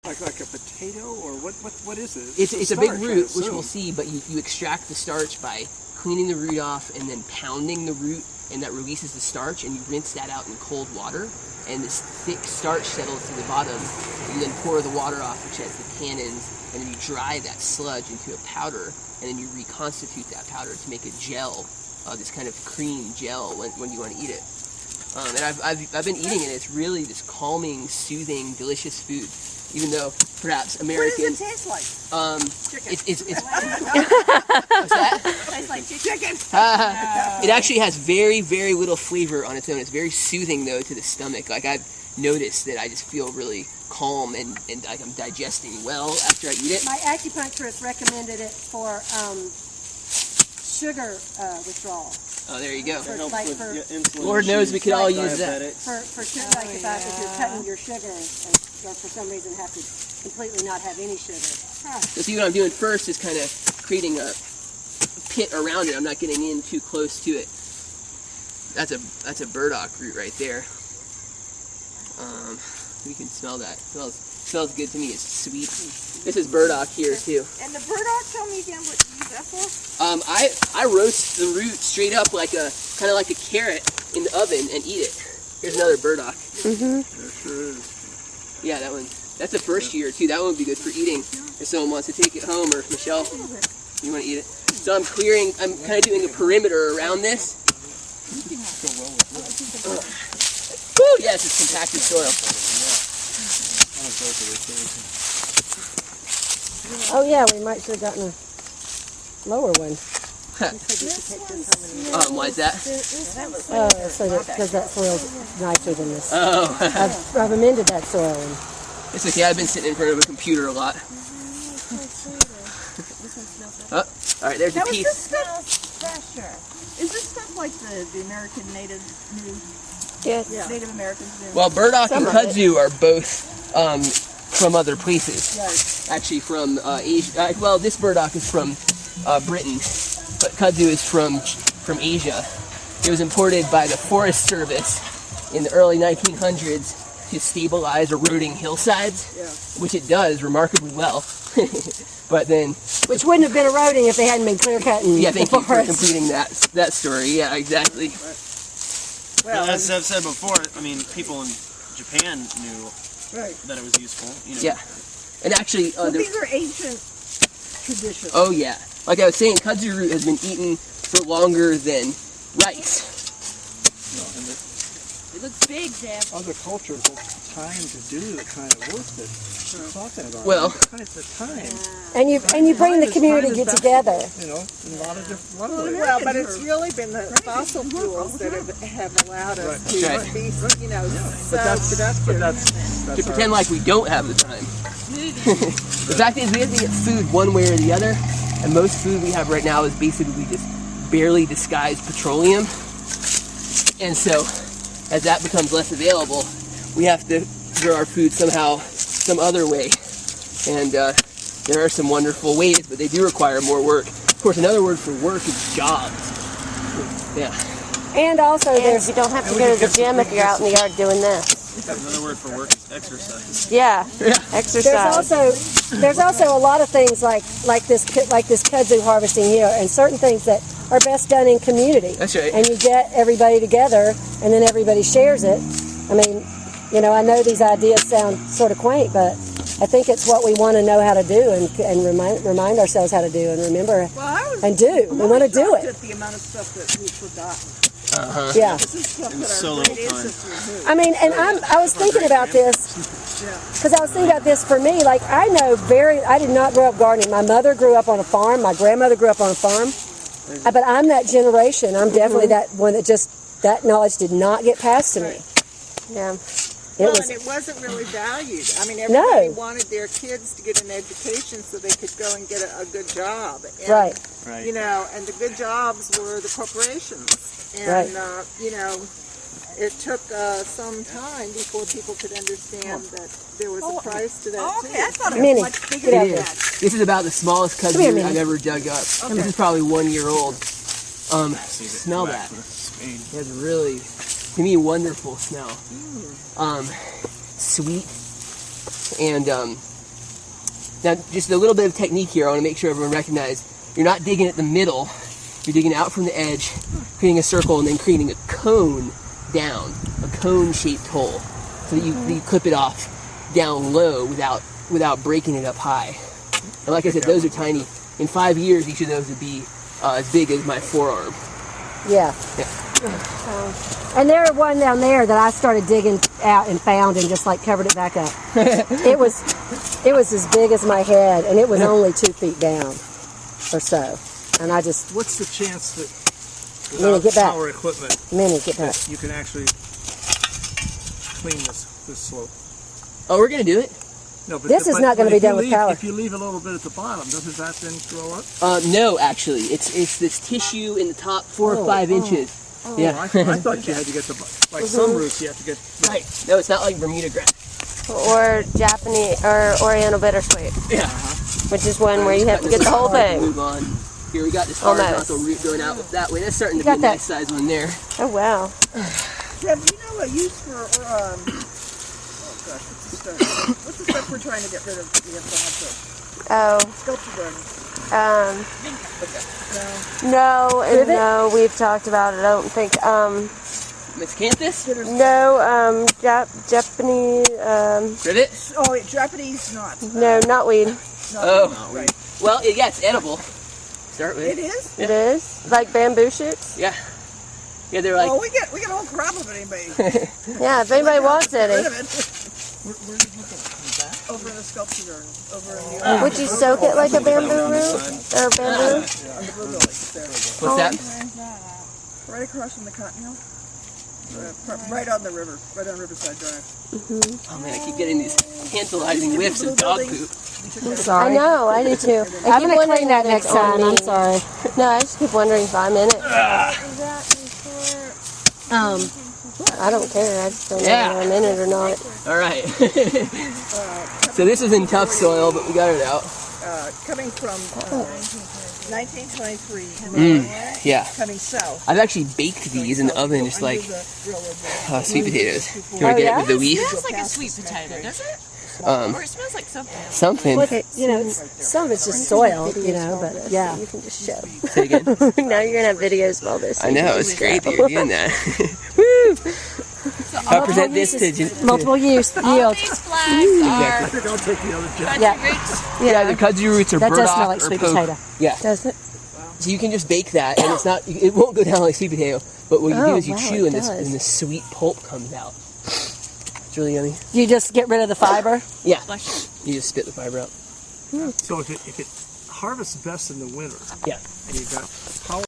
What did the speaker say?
Like a potato, or what is it? It's a big root, which we'll see, but you extract the starch by cleaning the root off and then pounding the root, and that releases the starch, and you rinse that out in cold water, and this thick starch settles to the bottom. You then pour the water off, which has the tannins, and then you dry that sludge into a powder, and then you reconstitute that powder to make a gel, this kind of cream gel when you want to eat it. And I've been eating it. It's really this calming, soothing, delicious food. Even though perhaps American. What does it taste like? Chicken. It's what's that? Tastes like chicken. It actually has very, very little flavor on its own. It's very soothing though to the stomach. Like I've noticed that I just feel really calm and like I'm digesting well after I eat it. My acupuncturist recommended it for sugar withdrawal. Oh, there you go. Insulin. Lord knows we could all use that. For sugar, like if you're cutting your sugar, or for some reason have to completely not have any sugar. So see what I'm doing first is kind of creating a pit around it. I'm not getting in too close to it. That's a burdock root right there. You can smell that. It smells good to me. It's sweet. This is burdock here too. And the burdock, tell me again what you use that for? I roast the root straight up like kind of like a carrot in the oven and eat it. Here's another burdock. There sure is. Yeah, that's the first year too. That one would be good for eating if someone wants to take it home, or if Michelle, you want to eat it. So I'm kind of doing a perimeter around this. Woo, yes, it's compacted soil. Oh yeah, we might should have gotten a lower one. Why is that? Because that soil's nicer than this. Oh. I've amended that soil. It's okay, I've been sitting in front of a computer a lot. Oh, alright, there's a piece. Is this stuff like the American Native knew? Yes. Yeah. Native Americans knew? Well, burdock and kudzu are both from other places. Right. Actually from Asia. Well, this burdock is from Britain, but kudzu is from Asia. It was imported by the Forest Service in the early 1900s to stabilize eroding hillsides, which it does remarkably well. But then, Which wouldn't have been eroding if they hadn't been clear cutting. yeah, thank you for completing that story. Yeah, exactly. Well, as I've said before, I mean, people in Japan knew that it was useful. You know. Yeah, and actually, So these are ancient traditions. oh yeah, like I was saying, kudzu root has been eaten for longer than rice. It looks big, Dad. Other cultures have time to do the kind of work that you're talking about. Well, the time. And you bring the community get together. You know, in a lot of different ways. Well, but it's really been the fossil fuels that have allowed us to be, you know, But that's to pretend like we don't have the time. The fact is, we have to get food one way or the other, and most food we have right now is basically just barely disguised petroleum. And so, as that becomes less available, we have to grow our food somehow, some other way. And there are some wonderful ways, but they do require more work. Of course, another word for work is jobs. Yeah. And also there's You don't have to go to the gym if you're out in the yard doing this. Another word for work is exercise. Yeah, exercise. there's also a lot of things like this kudzu harvesting here, and certain things that are best done in community. That's right. And you get everybody together, and then everybody shares it. I mean, you know, I know these ideas sound sort of quaint, but I think it's what we want to know how to do and remind ourselves how to do and remember and do. We want to do it. At the amount of stuff that we've forgotten. Yeah. This is stuff that so our little great time. ancestors knew. I mean, and I was thinking about this because I was thinking about this for me. Like, I did not grow up gardening. My mother grew up on a farm. My grandmother grew up on a farm. But I'm that generation. I'm definitely that one that knowledge did not get passed to me. Yeah. And it wasn't really valued. I mean, everybody wanted their kids to get an education so they could go and get a good job. And, Right. You know, and the good jobs were the corporations. And, you know, it took some time before people could understand that there was a price to that, Okay, I thought it Minnie, was much bigger get out than there. that. This is about the smallest kudzu Come here, Minnie. I've ever dug up. This is probably 1 year old. Smell that. It has really, to me, wonderful smell. Sweet, And now, just a little bit of technique here. I want to make sure everyone recognizes you're not digging at the middle. You're digging out from the edge, creating a circle, and then creating a cone down, a cone-shaped hole, so that you clip it off down low without breaking it up high. And like I said, those are tiny. In 5 years, each of those would be as big as my forearm. Yeah. And there was one down there that I started digging out and found and just like covered it back up. It was as big as my head, and it was only 2 feet down or so. And I just, What's the chance that Minnie, without get back. power equipment Minnie, get back. that you can actually clean this slope? Oh, we're gonna do it? No, but This is not gonna if be you done with leave- power. If you leave a little bit at the bottom, doesn't that then grow up? No, actually, it's this tissue in the top 4 or 5 inches. Oh, Yeah. I thought you had to get the, like some roots, you have to get. Right. No, it's not like Bermuda grass. Or Japanese or Oriental bittersweet, Yeah. which is one where you have to get the whole thing. Move on. Here we got this Almost. horizontal root going out that way. That's starting to You be a got that. nice size one there. Oh wow. Deb, do you know a use for, oh gosh, what's the stuff we're trying to get rid of to get the Oh, sculpture garden? no, and no, we've talked about it. I don't think. Miscanthus? No, Japanese. Rivet? Oh, wait, Japanese knots. No, not weed. Oh. Right. Well, yeah, it's edible. Start with. It is? It is like bamboo shoots. Yeah. Yeah, they're like. Oh, we get a whole crop of it, anybody. Yeah, if anybody wants Get rid any. of it. Over in the sculpture garden. Over in the Would you soak it like a bamboo root or bamboo? on the blue building there. What's that? Right across from the Cotton Hill. Right on the river, right on Riverside Drive. Oh man, I keep getting these tantalizing whiffs of dog poop. I'm sorry. I know, I do too. I'm going to clean that next time. I'm sorry. No, I just keep wondering if I'm in it. I don't care. I just don't know Yeah. if I'm in it or not. All right. So this is in tough soil, but we got it out. Coming from 1923, Yeah. coming south. I've actually baked these in the oven, just like Under the railroad. sweet potatoes. You want to get it with the leaf? It smells like a sweet potato, does it? Or it smells like something else. Something. You know, some of it's just soil, you know, but yeah. You can just show. Say again. Now you're gonna have videos of all this. I know, it's great that you're doing that. Woo! I'll present this to Multiple use, All yield. these flags are I think I'll take the other job. country Yeah. roots. yeah, the kudzu roots or That burdock does smell like or sweet poke. potato. Yeah, Does it? so you can just bake that, and it won't go down like sweet potato. But what you do Oh, is you wow, chew, it and does. the sweet pulp comes out. It's really yummy. You just get rid of the fiber? Yeah, Bless you just spit the fiber out. So if it harvests best in the winter, Yeah. and you've got power